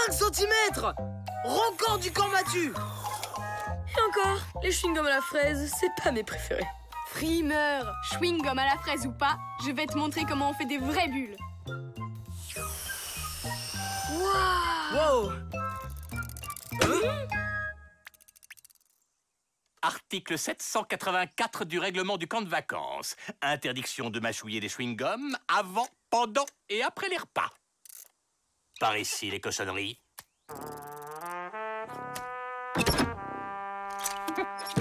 5 centimètres. Record du camp battu. Et encore, les chewing-gums à la fraise, c'est pas mes préférés. Frimeur, chewing-gum à la fraise ou pas, je vais te montrer comment on fait des vraies bulles. Wow. Article 784 du règlement du camp de vacances. Interdiction de mâchouiller des chewing-gums avant, pendant et après les repas. Par ici, les cochonneries.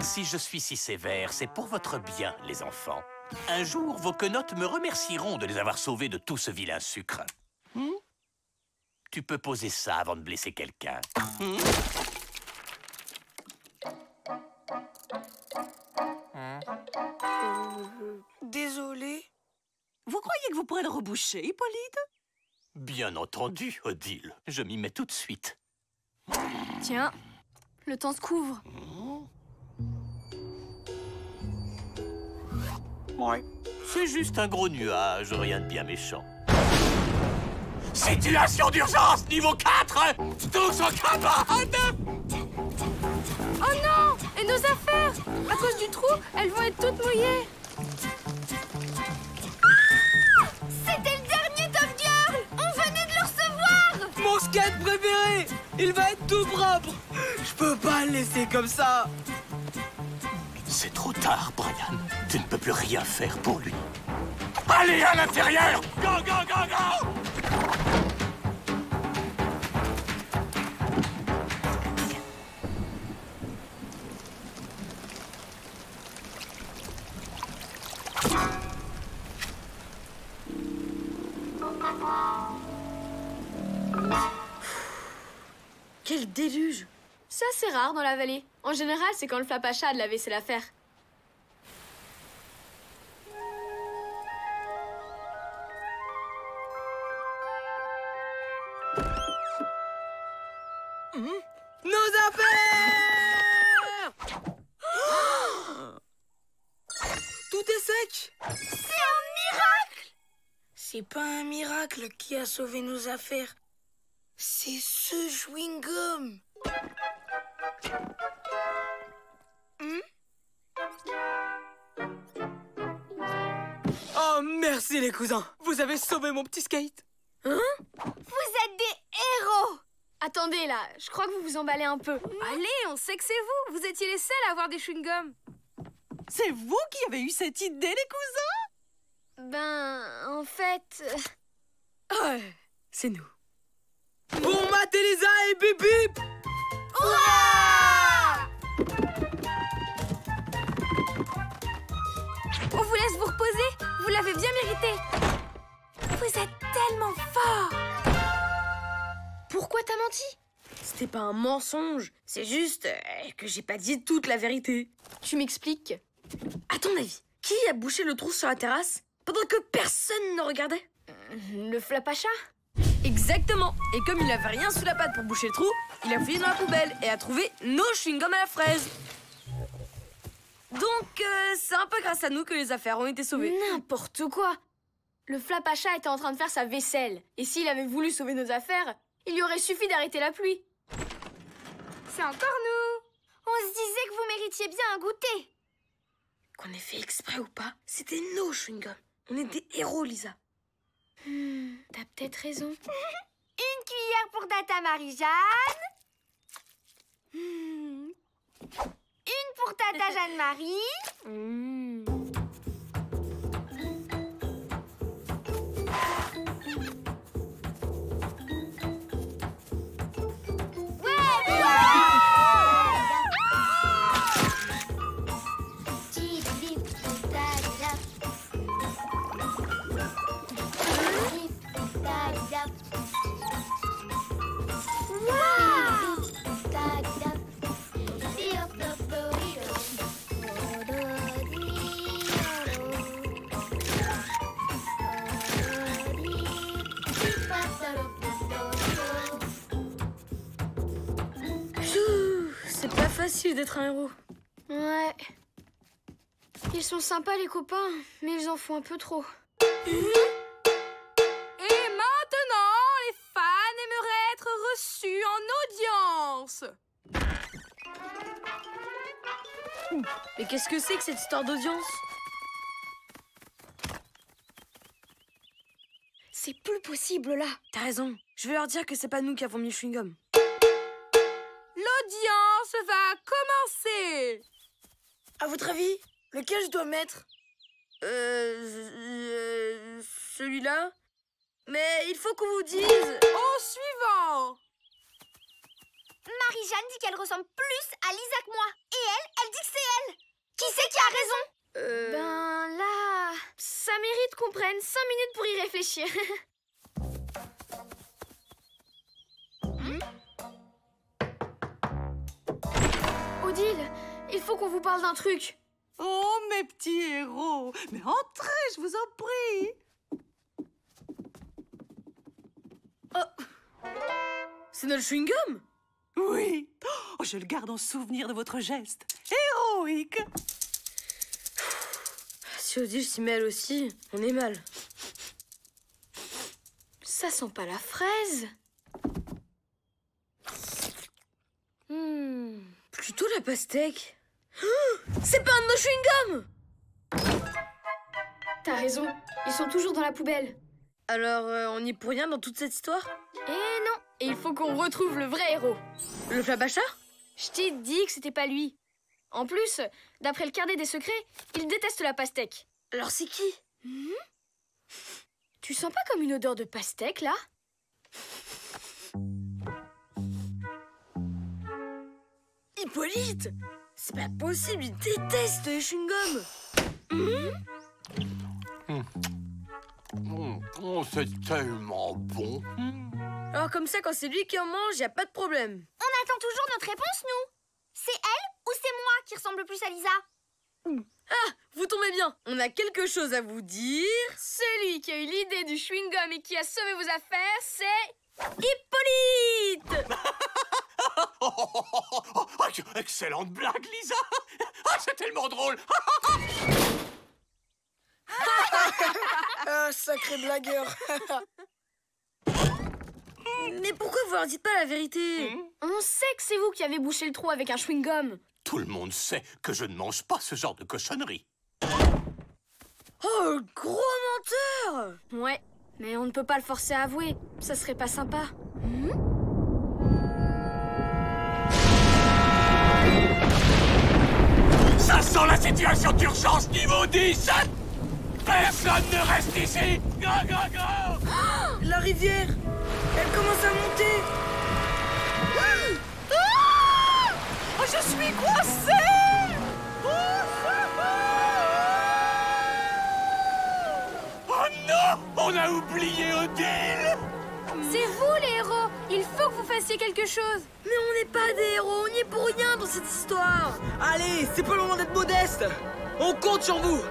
Si je suis si sévère, c'est pour votre bien, les enfants. Un jour, vos quenottes me remercieront de les avoir sauvés de tout ce vilain sucre. Tu peux poser ça avant de blesser quelqu'un. Désolé. Vous croyez que vous pourrez le reboucher, Hippolyte? Bien entendu, Odile. Je m'y mets tout de suite. Tiens, le temps se couvre. Ouais. C'est juste un gros nuage, rien de bien méchant. Situation d'urgence niveau 4! Tous en cabane! Oh non! Et nos affaires! À cause du trou, elles vont être toutes mouillées. C'était le dernier Top Girl! On venait de le recevoir! Mon skate préféré. Il va être tout propre. Je peux pas le laisser comme ça. C'est trop tard, Brian. Tu ne peux plus rien faire pour lui. Allez à l'intérieur! Go, go, go, go! Quel déluge! Ça, c'est rare dans la vallée. En général, c'est quand le flapacha a de la vaisselle à faire. Nos affaires. Tout est sec. C'est un miracle! C'est pas un miracle qui a sauvé nos affaires. C'est ce chewing-gum. Oh, merci les cousins. Vous avez sauvé mon petit skate. Vous êtes des héros! Attendez, là, je crois que vous vous emballez un peu. Allez, on sait que c'est vous. Vous étiez les seuls à avoir des chewing-gums. C'est vous qui avez eu cette idée, les cousins? Ben, en fait... Ah, c'est nous. Bon mat Elisa et bip bip. On vous laisse vous reposer. Vous l'avez bien mérité. Vous êtes tellement fort. Pourquoi t'as menti? C'était pas un mensonge, c'est juste que j'ai pas dit toute la vérité. Tu m'expliques? À ton avis, qui a bouché le trou sur la terrasse pendant que personne ne regardait? Le flapacha? Exactement. Et comme il avait rien sous la patte pour boucher le trou, il a fouillé dans la poubelle et a trouvé nos chewing-gums à la fraise. Donc, c'est un peu grâce à nous que les affaires ont été sauvées. N'importe quoi. Le flapacha était en train de faire sa vaisselle. Et s'il avait voulu sauver nos affaires, il lui aurait suffi d'arrêter la pluie. C'est encore nous! On se disait que vous méritiez bien un goûter. Qu'on ait fait exprès ou pas, c'était nos chewing-gums. On est des héros, Lisa. T'as peut-être raison. Une cuillère pour Tata Marie-Jeanne. Une pour Tata Jeanne-Marie. C'est pas facile d'être un héros. Ouais. Ils sont sympas, les copains, mais ils en font un peu trop. Et maintenant, les fans aimeraient être reçu en audience. Mais qu'est-ce que c'est que cette histoire d'audience? C'est plus possible, là. T'as raison. Je vais leur dire que c'est pas nous qui avons mis le chewing-gum. L'audience va commencer. À votre avis, lequel je dois mettre? Celui-là. Mais il faut qu'on vous dise... Au suivant. Marie-Jeanne dit qu'elle ressemble plus à Lisa que moi. Et elle dit que c'est elle. Qui c'est qui a raison? Ben là, ça mérite qu'on prenne 5 minutes pour y réfléchir. Odile, il faut qu'on vous parle d'un truc. Oh, mes petits héros! Mais entrez, je vous en prie! C'est notre chewing-gum? Oui! Oh, je le garde en souvenir de votre geste héroïque! Si Odile s'y mêle aussi, on est mal. Ça sent pas la fraise. Plutôt la pastèque. C'est pas un de nos chewing-gums! T'as raison, ils sont toujours dans la poubelle. Alors, on n'y est pour rien dans toute cette histoire? Eh non, et il faut qu'on retrouve le vrai héros. Le Flapacha? Je t'ai dit que c'était pas lui. En plus, d'après le carnet des secrets, il déteste la pastèque. Alors c'est qui? Tu sens pas comme une odeur de pastèque, là? Hippolyte! C'est pas possible, il déteste les chewing-gums! Oh, c'est tellement bon. Alors comme ça, quand c'est lui qui en mange, y a pas de problème. On attend toujours notre réponse, nous. C'est elle ou c'est moi qui ressemble plus à Lisa? Ah, vous tombez bien. On a quelque chose à vous dire. Celui qui a eu l'idée du chewing-gum et qui a sauvé vos affaires, c'est... Hippolyte! Excellente blague, Lisa. C'est tellement drôle. Ah, sacré blagueur. Mais pourquoi vous leur dites pas la vérité? On sait que c'est vous qui avez bouché le trou avec un chewing-gum. Tout le monde sait que je ne mange pas ce genre de cochonnerie. Oh, le gros menteur! Ouais, mais on ne peut pas le forcer à avouer. Ça serait pas sympa. Ça sent la situation d'urgence niveau 10. Personne ne reste ici. Go, go, go! La rivière, elle commence à monter. Oh, je suis coincée! Oh non! On a oublié Odile! C'est vous, les héros. Il faut que vous fassiez quelque chose. Mais on n'est pas des héros, on n'y est pour rien dans cette histoire. Allez, c'est pas le moment d'être modeste. On compte sur vous.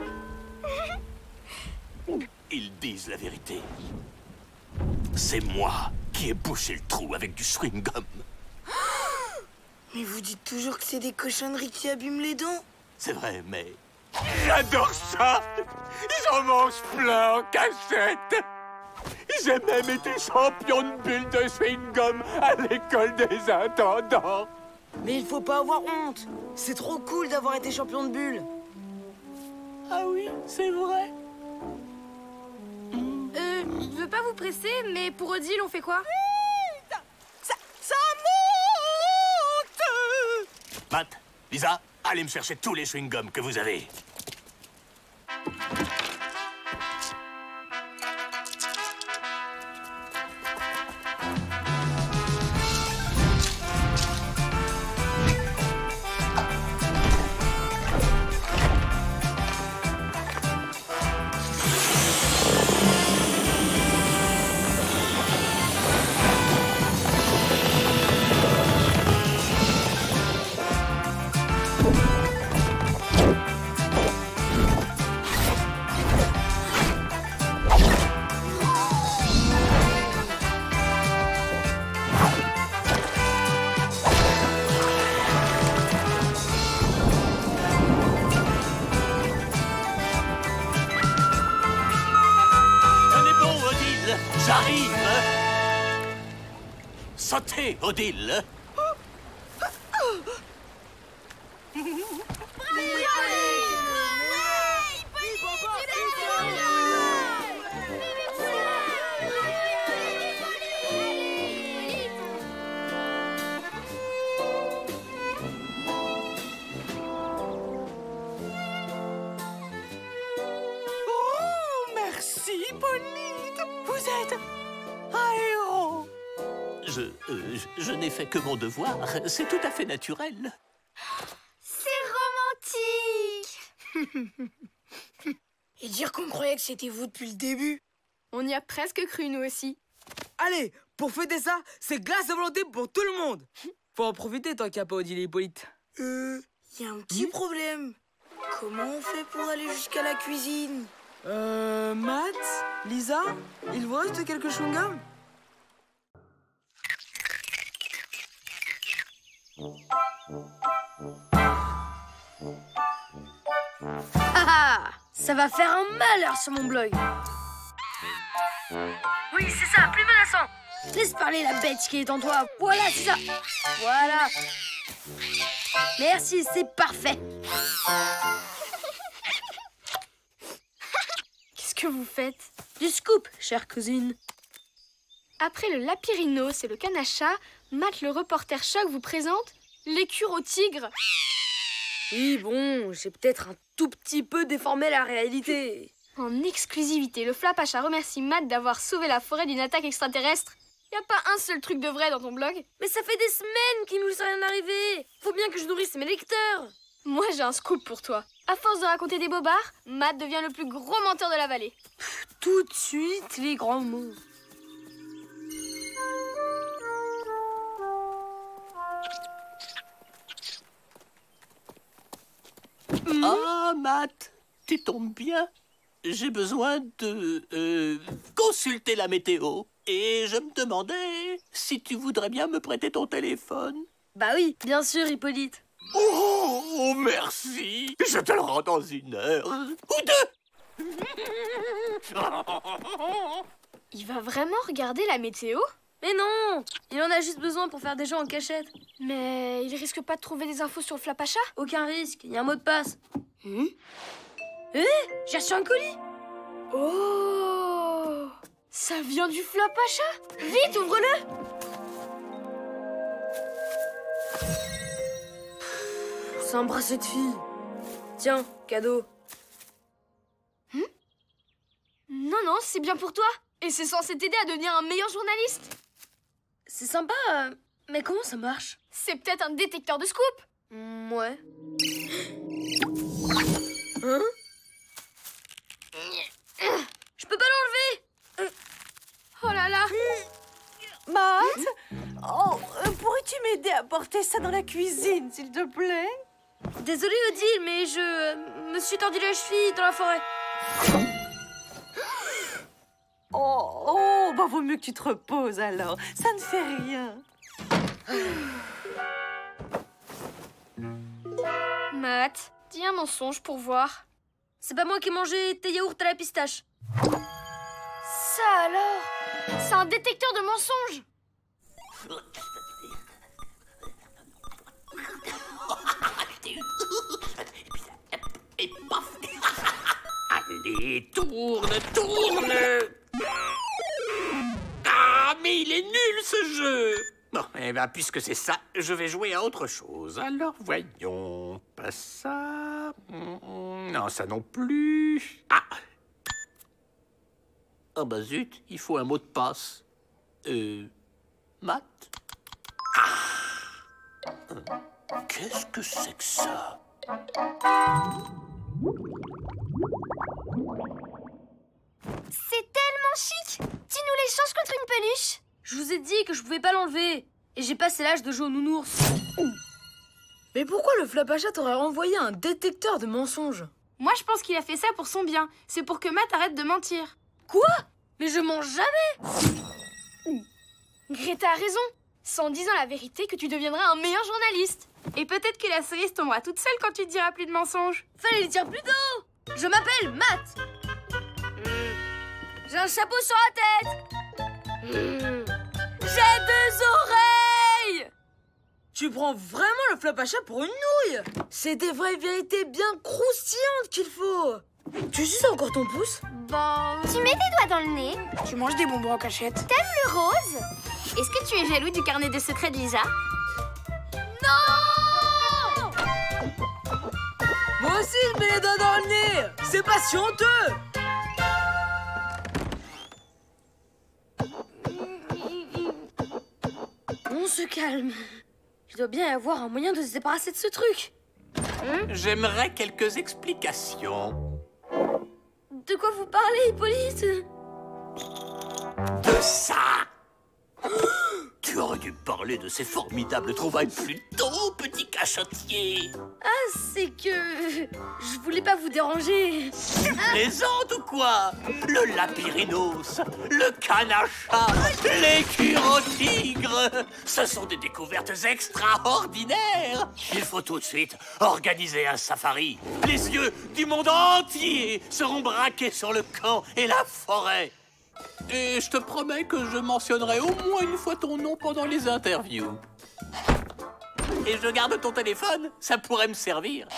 Ils disent la vérité. C'est moi qui ai bouché le trou avec du chewing-gum. Mais vous dites toujours que c'est des cochonneries qui abîment les dents. C'est vrai, mais... J'adore ça! J'en mange plein en cachette! J'ai même été champion de bulles de chewing-gum à l'école des intendants! Mais il faut pas avoir honte. C'est trop cool d'avoir été champion de bulles. Ah oui, c'est vrai! Je veux pas vous presser, mais pour Odile, on fait quoi? Ça monte! Matt, Lisa, allez me chercher tous les chewing-gums que vous avez. J'arrive! Sautez, Odile! Merci, Hippolyte. Vous êtes un héros. Je n'ai fait que mon devoir. C'est tout à fait naturel. C'est romantique. Et dire qu'on croyait que c'était vous depuis le début. On y a presque cru, nous aussi. Allez, pour fêter ça, c'est glace à volonté pour tout le monde. Faut en profiter tant qu'il n'y a pas Odile et Hippolyte. Y a un petit problème. Comment on fait pour aller jusqu'à la cuisine? Matt, Lisa, il vous reste quelques chewing-gums? Ah, ça va faire un malheur sur mon blog. Oui, c'est ça, plus menaçant. Laisse parler la bête qui est en toi. Voilà, c'est ça. Voilà. Merci, c'est parfait. Qu'est-ce que vous faites? Du scoop, chère cousine. Après le Lapirinos et le canne à chat, Matt le reporter choc vous présente l'écure au tigre. Oui, bon, j'ai peut-être un tout petit peu déformé la réalité. En exclusivité, le Flap à chat remercie Matt d'avoir sauvé la forêt d'une attaque extraterrestre. Y a pas un seul truc de vrai dans ton blog? Mais ça fait des semaines qu'il nous est rien arrivé. Faut bien que je nourrisse mes lecteurs. Moi, j'ai un scoop pour toi. À force de raconter des bobards, Matt devient le plus gros menteur de la vallée. Tout de suite, les grands mots. Ah, Matt, tu tombes bien. J'ai besoin de consulter la météo. Et je me demandais si tu voudrais bien me prêter ton téléphone. Bah oui, bien sûr, Hippolyte. Oh, merci. Je te le rends dans 1 heure. Ou 2. Il va vraiment regarder la météo? Mais non, il en a juste besoin pour faire des jeux en cachette. Mais il risque pas de trouver des infos sur le Flap à chat? Aucun risque, il y a un mot de passe. J'ai reçu un colis. Oh! Ça vient du Flap à chat? Vite, ouvre-le! C'est un bracelet de fille. Tiens, cadeau. Non, non, c'est bien pour toi. Et c'est censé t'aider à devenir un meilleur journaliste. C'est sympa, mais comment ça marche? C'est peut-être un détecteur de scoop. Ouais. Hein? Je peux pas l'enlever. Oh là là! Matt, pourrais-tu m'aider à porter ça dans la cuisine, s'il te plaît? Désolée, Odile, mais je me suis tordu la cheville dans la forêt. Bah vaut mieux que tu te reposes alors. Ça ne fait rien. Matt, dis un mensonge pour voir. C'est pas moi qui ai mangé tes yaourts à la pistache. Ça alors? C'est un détecteur de mensonges. Et paf. Allez, tourne. Ah, mais il est nul ce jeu. Bon, eh ben, puisque c'est ça, je vais jouer à autre chose. Alors, voyons. Pas ça. Non, ça non plus. Ah. Oh bah zut, il faut un mot de passe. Matt? Ah. Qu'est-ce que c'est que ça? C'est tellement chic. Tu nous l'échanges contre une peluche? Je vous ai dit que je pouvais pas l'enlever. Et j'ai passé l'âge de jouer au nounours. Mais pourquoi le Flap à chat t'aurait renvoyé un détecteur de mensonges? Moi, je pense qu'il a fait ça pour son bien. C'est pour que Matt arrête de mentir. Quoi? Mais je mens jamais. Greta a raison. C'est en disant la vérité que tu deviendras un meilleur journaliste. Et peut-être que la cerise tombera toute seule quand tu te diras plus de mensonges. Fallait le dire plus tôt. Je m'appelle Matt. J'ai un chapeau sur la tête. J'ai deux oreilles! Tu prends vraiment le Flapacha pour une nouille? C'est des vraies vérités bien croustillantes qu'il faut. Tu suces encore ton pouce? Bon... Tu mets tes doigts dans le nez. Tu manges des bonbons en cachette. T'aimes le rose? Est-ce que tu es jaloux du carnet de secrets de Lisa? Non! Moi aussi, je mets les doigts dans le nez. C'est pas si honteux. On se calme. Il doit bien y avoir un moyen de se débarrasser de ce truc. J'aimerais quelques explications. De quoi vous parlez, Hippolyte? De ça! Tu aurais dû parler de ces formidables trouvailles plus tôt, petit cachotier. Ah, c'est que... je voulais pas vous déranger. Tu plaisantes ou quoi? Le lapyrinos, le canne à chat, l'écureuil au tigre, ce sont des découvertes extraordinaires. Il faut tout de suite organiser un safari. Les yeux du monde entier seront braqués sur le camp et la forêt. Et je te promets que je mentionnerai au moins une fois ton nom pendant les interviews. Et je garde ton téléphone, ça pourrait me servir.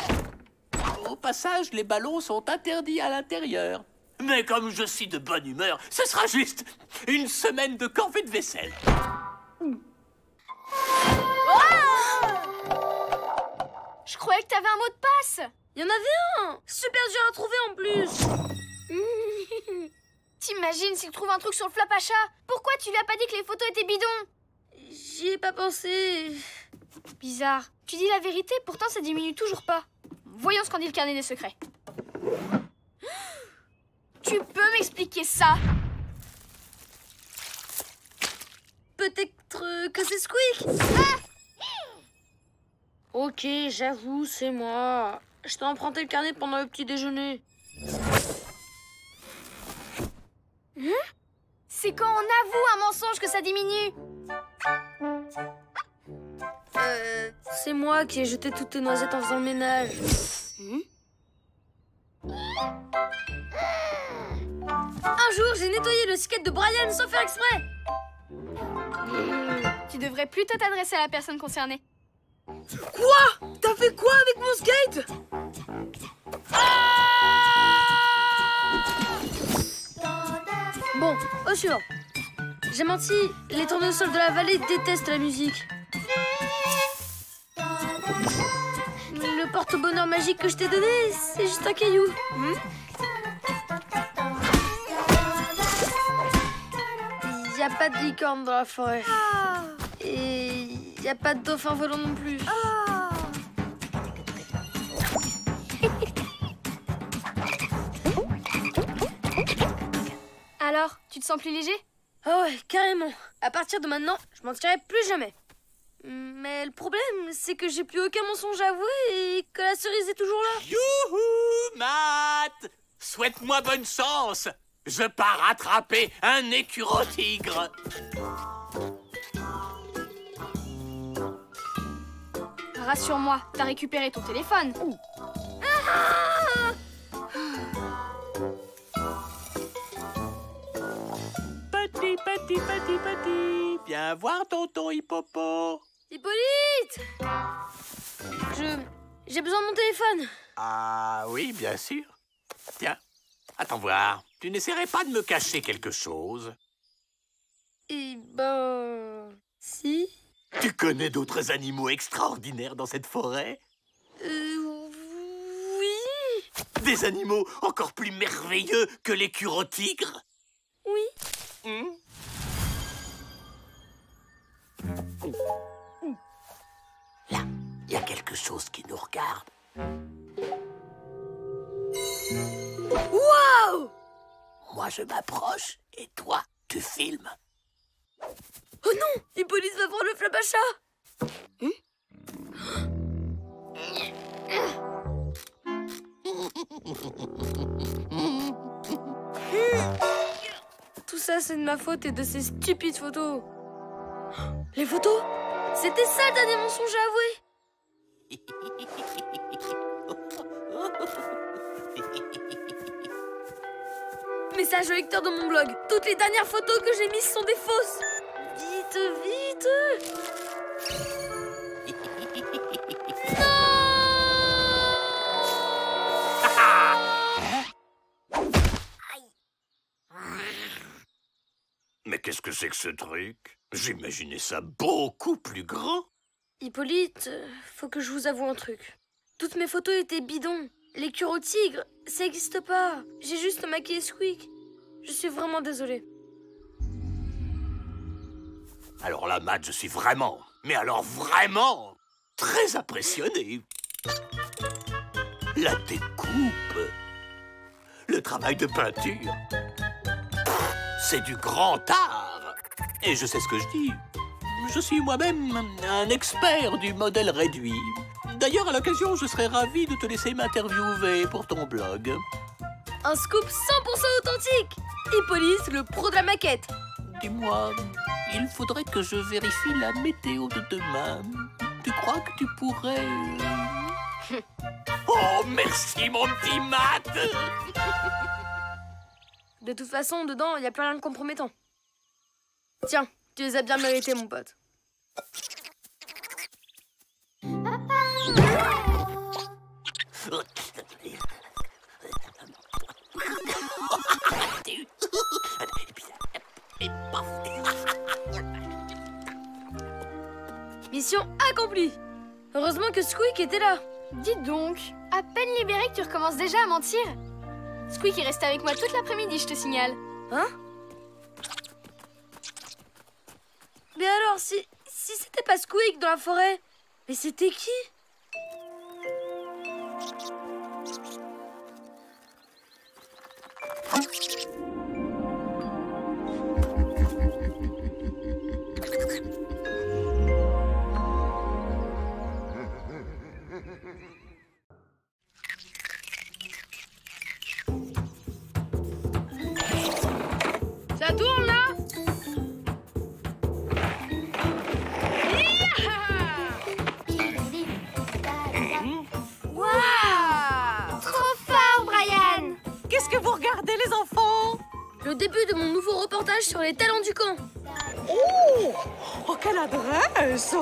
Au passage, les ballons sont interdits à l'intérieur. Mais comme je suis de bonne humeur, ce sera juste une semaine de corvée de vaisselle. Je croyais que t'avais un mot de passe. Il y en avait un. Super dur à trouver en plus. T'imagines s'il trouve un truc sur le Flapacha? Pourquoi tu lui as pas dit que les photos étaient bidons? J'y ai pas pensé. Bizarre. Tu dis la vérité, pourtant ça diminue toujours pas. Voyons ce qu'en dit le carnet des secrets. Tu peux m'expliquer ça? Peut-être que c'est Squeak. Ok, j'avoue, c'est moi. Je t'ai emprunté le carnet pendant le petit déjeuner. C'est quand on avoue un mensonge que ça diminue. C'est moi qui ai jeté toutes tes noisettes en faisant le ménage. Un jour, j'ai nettoyé le skate de Brian sans faire exprès. Tu devrais plutôt t'adresser à la personne concernée. Quoi? T'as fait quoi avec mon skate? Bon, au suivant. J'ai menti, les tournesols de la vallée détestent la musique. Le porte-bonheur magique que je t'ai donné, c'est juste un caillou. Y a pas de licorne dans la forêt. Et y a pas de dauphin volant non plus. Alors, tu te sens plus léger? Ah ouais, carrément. À partir de maintenant, je mentirai plus jamais. Mais le problème, c'est que j'ai plus aucun mensonge à avouer et que la cerise est toujours là. Youhou, Matt! Souhaite-moi bonne chance! Je pars attraper un écureuil-tigre! Rassure-moi, t'as récupéré ton téléphone. Petit. Viens voir tonton Hippopo. Hippolyte! J'ai besoin de mon téléphone. Ah oui, bien sûr. Tiens, attends voir. Tu n'essaierais pas de me cacher quelque chose? Eh ben... si. Tu connais d'autres animaux extraordinaires dans cette forêt? Oui. Des animaux encore plus merveilleux que l'écureuil-tigre? Oui. Là, il y a quelque chose qui nous regarde. Waouh! Moi, je m'approche et toi, tu filmes. Oh non! Hippolyte va prendre le Flapacha! Tout ça, c'est de ma faute et de ces stupides photos. Les photos? C'était ça le dernier mensonge à avouer. Message au lecteur de mon blog. Toutes les dernières photos que j'ai mises sont des fausses. Vite, vite. Mais qu'est-ce que c'est que ce truc? J'imaginais ça beaucoup plus grand. Hippolyte, faut que je vous avoue un truc. Toutes mes photos étaient bidons. Les cures au tigre, ça n'existe pas. J'ai juste maquillé Squeak. Je suis vraiment désolée. Alors là, Matt, je suis vraiment, mais alors vraiment, très impressionné. La découpe, le travail de peinture, c'est du grand art. Et je sais ce que je dis. Je suis moi-même un expert du modèle réduit. D'ailleurs, à l'occasion, je serais ravi de te laisser m'interviewer pour ton blog. Un scoop 100% authentique. Hippolyte, le pro de la maquette. Dis-moi, il faudrait que je vérifie la météo de demain. Tu crois que tu pourrais... Oh, merci, mon petit Matt. De toute façon, dedans, il n'y a plus rien de compromettant. Tiens, tu les as bien mérités, mon pote. Mission accomplie. Heureusement que Squeak était là. Dites donc, à peine libéré que tu recommences déjà à mentir. Squeak est resté avec moi toute l'après-midi, je te signale. Hein? Mais alors, si c'était pas Squeak dans la forêt, mais c'était qui? Ça tourne là? Waouh! Trop fort, Brian! Qu'est-ce que vous regardez, les enfants? Le début de mon nouveau reportage sur les talents du camp. Oh! Oh, quelle adresse!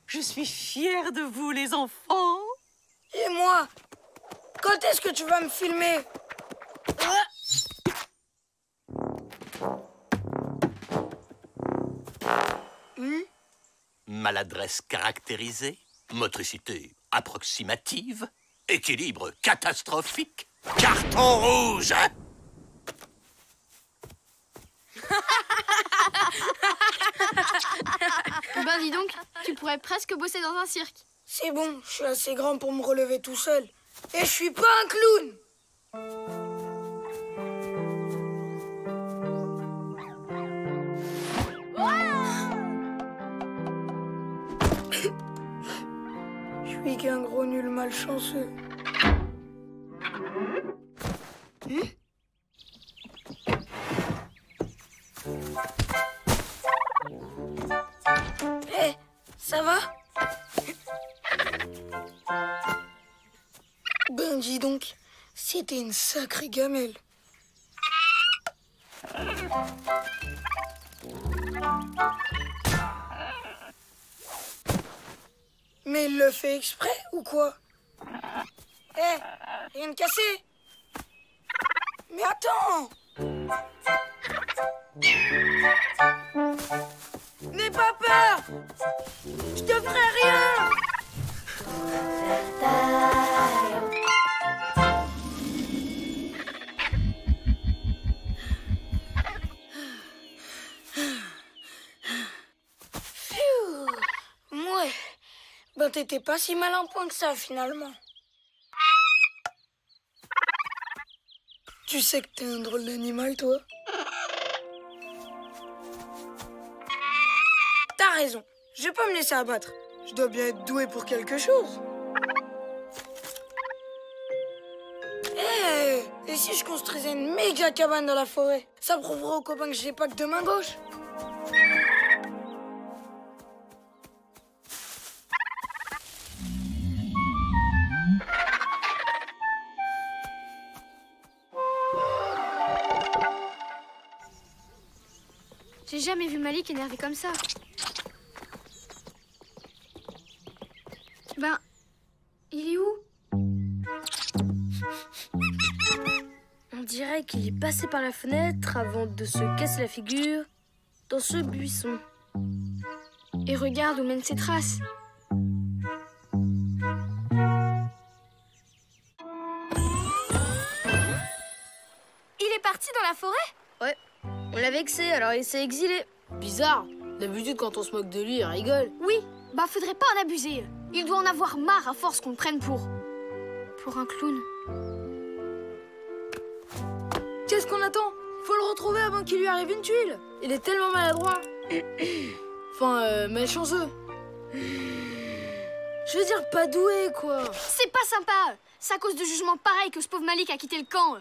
Je suis fière de vous, les enfants. Et moi? Quand est-ce que tu vas me filmer? Maladresse caractérisée, motricité approximative, équilibre catastrophique, carton rouge, hein? Ben dis donc, tu pourrais presque bosser dans un cirque. C'est bon, je suis assez grand pour me relever tout seul. Et je suis pas un clown! Je suis qu'un gros nul malchanceux. Hé, ça va? Ben dis donc, c'était une sacrée gamelle. Mais il le fait exprès ou quoi? Hé, rien de cassé? Mais attends! N'aie pas peur! Je te ferai rien! Pfiou! Ouais. Ben t'étais pas si malin point que ça finalement. Tu sais que t'es un drôle d'animal, toi? T'as raison, je vais pas me laisser abattre. Je dois bien être doué pour quelque chose. Hé, et Et si je construisais une méga cabane dans la forêt? Ça prouverait aux copains que j'ai pas que deux mains gauches. J'ai jamais vu Malik énervé comme ça. Ben, il est où? On dirait qu'il est passé par la fenêtre avant de se casser la figure dans ce buisson. Et regarde où mènent ses traces. Il est parti dans la forêt? Ouais, on l'a vexé, alors il s'est exilé. Bizarre. D'habitude, quand on se moque de lui, il rigole. Oui, bah faudrait pas en abuser. Il doit en avoir marre à force qu'on le prenne pour un clown. Qu'est-ce qu'on attend? Faut le retrouver avant qu'il lui arrive une tuile. Il est tellement maladroit. Enfin, malchanceux. Je veux dire, pas doué, quoi. C'est pas sympa. C'est à cause de jugements pareils que ce pauvre Malik a quitté le camp.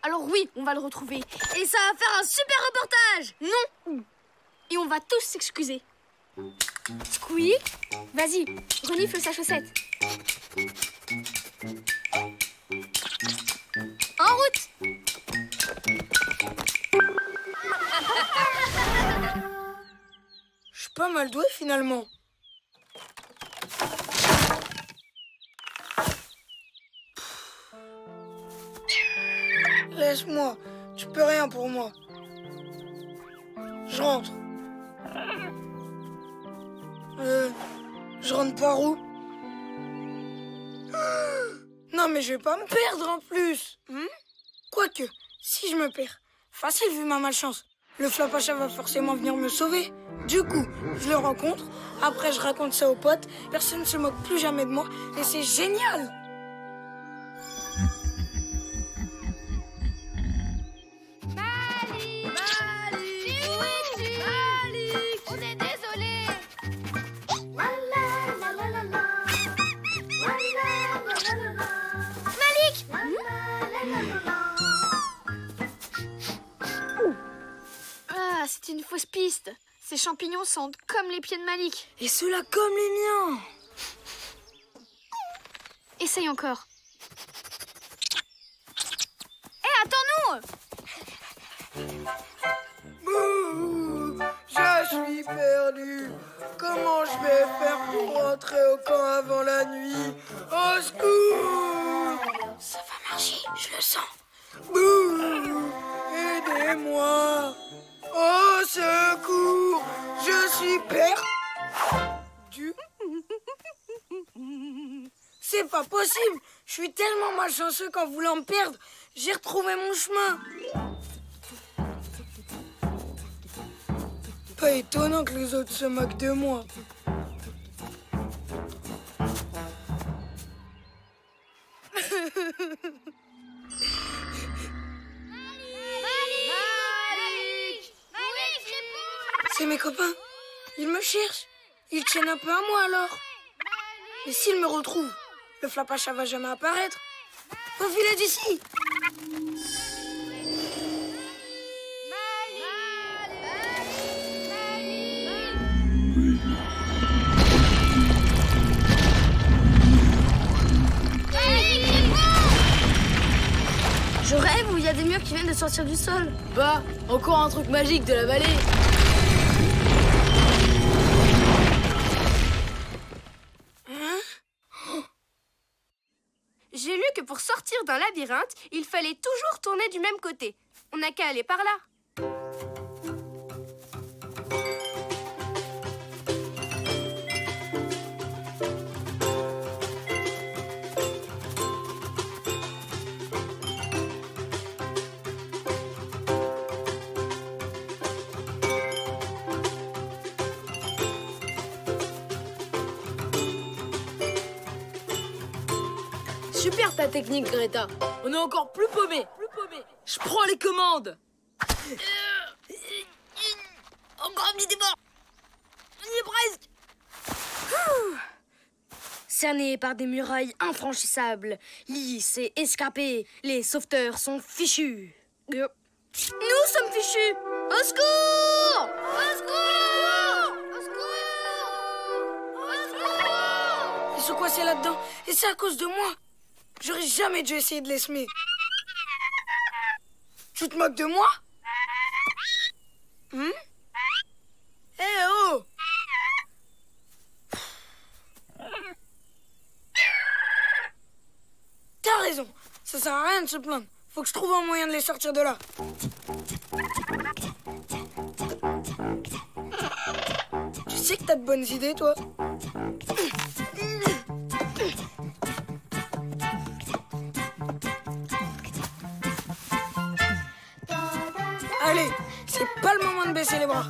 Alors oui, on va le retrouver. Et ça va faire un super reportage. Non. Et on va tous s'excuser. Squeak, vas-y, renifle sa chaussette. En route. Je suis pas mal doué finalement. Laisse-moi, tu peux rien pour moi. Je rentre. Je rentre par où? Non mais je vais pas me perdre en plus. Quoique, si je me perds, facile vu ma malchance. Le Flapacha va forcément venir me sauver. Du coup, je le rencontre, après je raconte ça aux potes, personne ne se moque plus jamais de moi, et c'est génial! On est désolé. Malik! Ah, c'est une fausse piste. Ces champignons sentent comme les pieds de Malik. Et ceux-là comme les miens! Essaye encore. Hé, attends-nous! Bouh, je suis perdu. Comment je vais faire pour rentrer au camp avant la nuit? Au secours! Ça va marcher, je le sens. Bouh, aidez-moi! Au secours! Je suis perdu. C'est pas possible! Je suis tellement malchanceux qu'en voulant me perdre, j'ai retrouvé mon chemin. Pas étonnant que les autres se moquent de moi. C'est mes copains. Ils me cherchent. Ils tiennent un peu à moi alors. Mais s'ils me retrouvent, le Flapacha va jamais apparaître. Faut filer d'ici. Je rêve où il y a des murs qui viennent de sortir du sol. Bah, encore un truc magique de la vallée. J'ai lu que pour sortir d'un labyrinthe, il fallait toujours tourner du même côté. On n'a qu'à aller par là. Super ta technique, Greta. On est encore plus paumés. Je prends les commandes. Encore un petit effort. On y est presque. Cernés par des murailles infranchissables, lisses et escarpées, les sauveteurs sont fichus. Nous sommes fichus. Au secours! Au secours! Au secours! Au secours! Ils sont coincés là-dedans et c'est à cause de moi. J'aurais jamais dû essayer de les semer. Tu te moques de moi? Eh oh! T'as raison, ça sert à rien de se plaindre. Faut que je trouve un moyen de les sortir de là. Tu sais que t'as de bonnes idées, toi? Allez, c'est pas le moment de baisser les bras.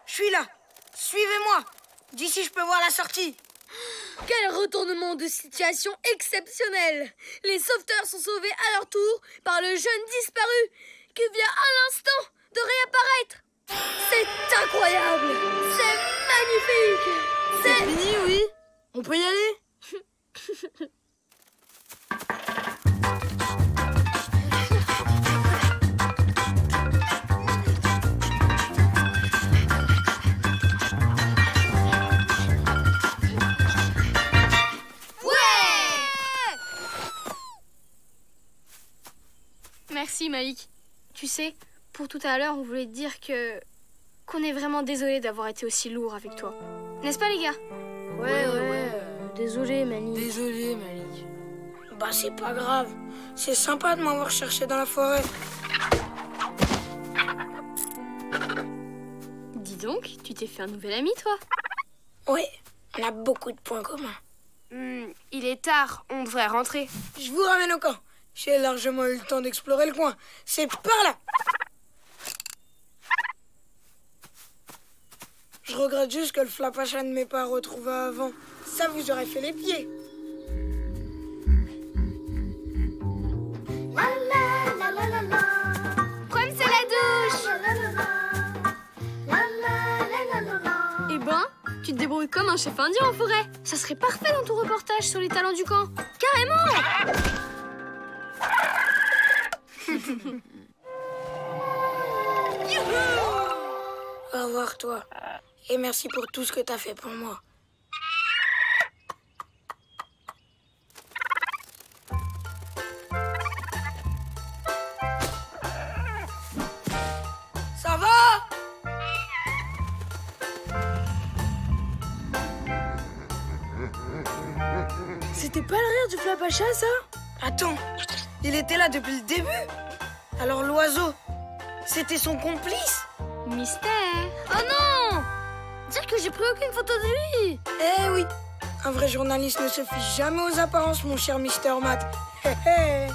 Je suis là. Suivez-moi. D'ici, je peux voir la sortie. Quel retournement de situation exceptionnel! Les sauveteurs sont sauvés à leur tour par le jeune disparu qui vient à l'instant de réapparaître. C'est incroyable! C'est magnifique! C'est fini, oui? On peut y aller? Merci Malik. Tu sais, pour tout à l'heure, on voulait te dire qu'on est vraiment désolé d'avoir été aussi lourd avec toi. N'est-ce pas les gars? Ouais. Désolé, Malik. Désolé, Malik. Bah, c'est pas grave. C'est sympa de m'avoir cherché dans la forêt. Dis donc, tu t'es fait un nouvel ami, toi? Ouais, on a beaucoup de points communs. Il est tard, on devrait rentrer. Je vous ramène au camp. J'ai largement eu le temps d'explorer le coin. C'est par là. Je regrette juste que le Flapacha ne m'ait pas retrouvé avant. Ça vous aurait fait les pieds. Prem, c'est la douche. Eh ben, tu te débrouilles comme un chef indien en forêt. Ça serait parfait dans ton reportage sur les talents du camp. Carrément! Au revoir, toi. Et merci pour tout ce que t'as fait pour moi. Ça va? C'était pas le rire du Flapacha, ça? Attends, il était là depuis le début. Alors l'oiseau, c'était son complice? Mystère. Oh non! Dire que j'ai pris aucune photo de lui! Eh oui, un vrai journaliste ne se fie jamais aux apparences, mon cher Mr. Matt. Hé hé.